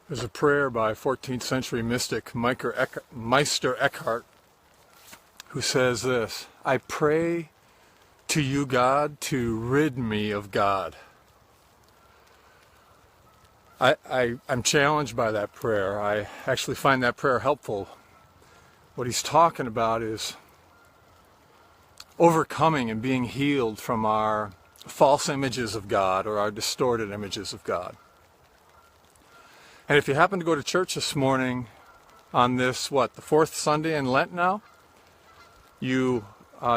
There's a prayer by 14th century mystic Meister Eckhart who says this: I pray to you, God, to rid me of God. I'm challenged by that prayer. I actually find that prayer helpful. What he's talking about is overcoming and being healed from our false images of God or our distorted images of God. And if you happen to go to church this morning on this, the fourth Sunday in Lent now, you,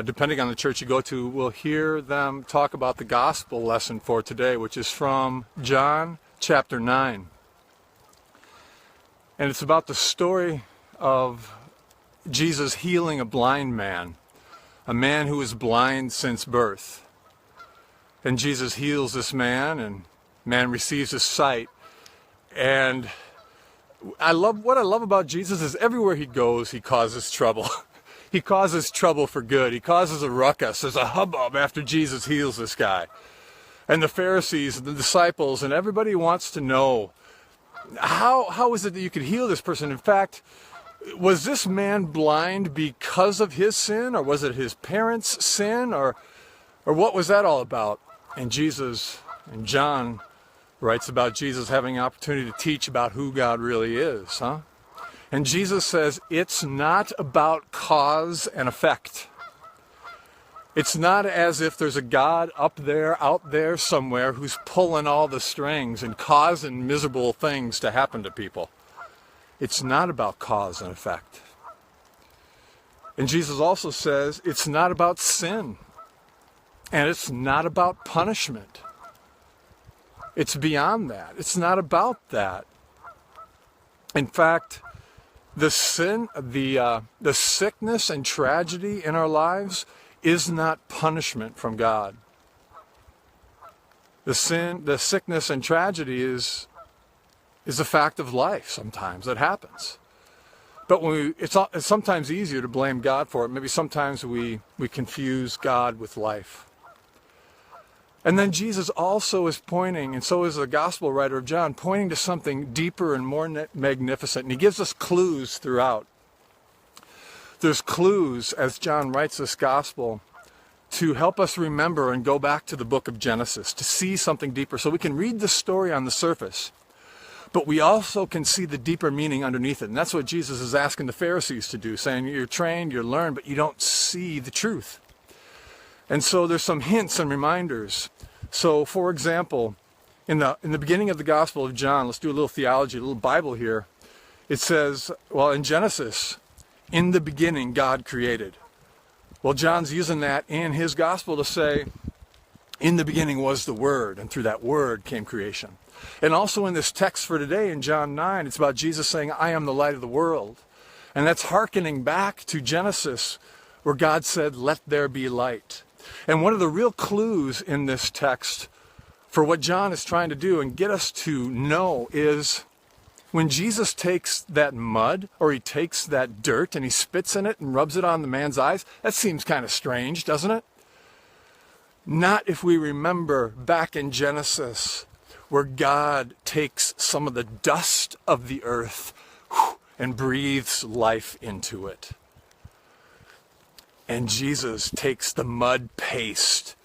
depending on the church you go to, will hear them talk about the gospel lesson for today, which is from John chapter 9. And it's about the story of Jesus healing a blind man, a man who was blind since birth. And Jesus heals this man, and man receives his sight. And what I love about Jesus is everywhere he goes, he causes trouble. He causes trouble for good. He causes a ruckus. There's a hubbub after Jesus heals this guy. And the Pharisees and the disciples and everybody wants to know, how is it that you could heal this person? In fact, was this man blind because of his sin, or was it his parents' sin, or what was that all about? And John writes about Jesus having an opportunity to teach about who God really is, And Jesus says it's not about cause and effect. It's not as if there's a God out there somewhere who's pulling all the strings and causing miserable things to happen to people. It's not about cause and effect. And Jesus also says it's not about sin. And it's not about punishment. It's beyond that. It's not about that. In fact, the sickness and tragedy in our lives is not punishment from God. The sickness and tragedy is a fact of life sometimes. It happens. But it's sometimes easier to blame God for it. Maybe sometimes we confuse God with life. And then Jesus also is pointing, and so is the gospel writer of John, pointing to something deeper and more magnificent. And he gives us clues throughout. There's clues, as John writes this gospel, to help us remember and go back to the book of Genesis, to see something deeper. So we can read the story on the surface, but we also can see the deeper meaning underneath it. And that's what Jesus is asking the Pharisees to do, saying you're trained, you're learned, but you don't see the truth. And so there's some hints and reminders. So, for example, in the beginning of the Gospel of John, let's do a little theology, a little Bible here. It says, in Genesis, in the beginning, God created. Well, John's using that in his Gospel to say, in the beginning was the Word, and through that Word came creation. And also in this text for today, in John 9, it's about Jesus saying, I am the light of the world. And that's hearkening back to Genesis, where God said, let there be light. And one of the real clues in this text for what John is trying to do and get us to know is when Jesus takes that mud or he takes that dirt and he spits in it and rubs it on the man's eyes. That seems kind of strange, doesn't it? Not if we remember back in Genesis where God takes some of the dust of the earth and breathes life into it. And Jesus takes the mud paste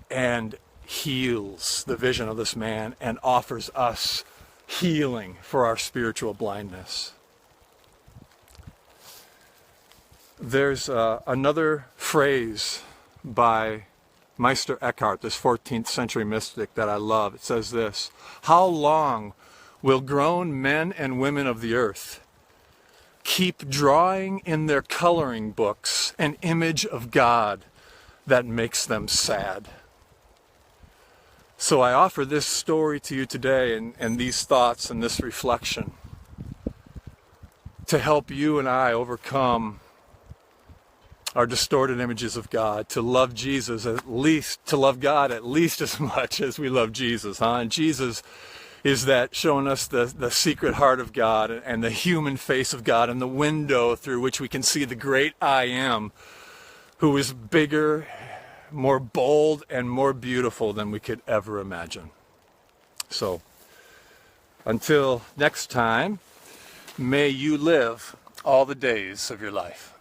and heals the vision of this man and offers us healing for our spiritual blindness. There's another phrase by Meister Eckhart, this 14th century mystic that I love. It says this: how long will grown men and women of the earth keep drawing in their coloring books an image of God that makes them sad? So I offer this story to you today and these thoughts and this reflection to help you and I overcome our distorted images of God, to love Jesus at least, to love God at least as much as we love Jesus, And Jesus is that showing us the secret heart of God and the human face of God and the window through which we can see the great I Am, who is bigger, more bold, and more beautiful than we could ever imagine. So Until next time, may you live all the days of your life.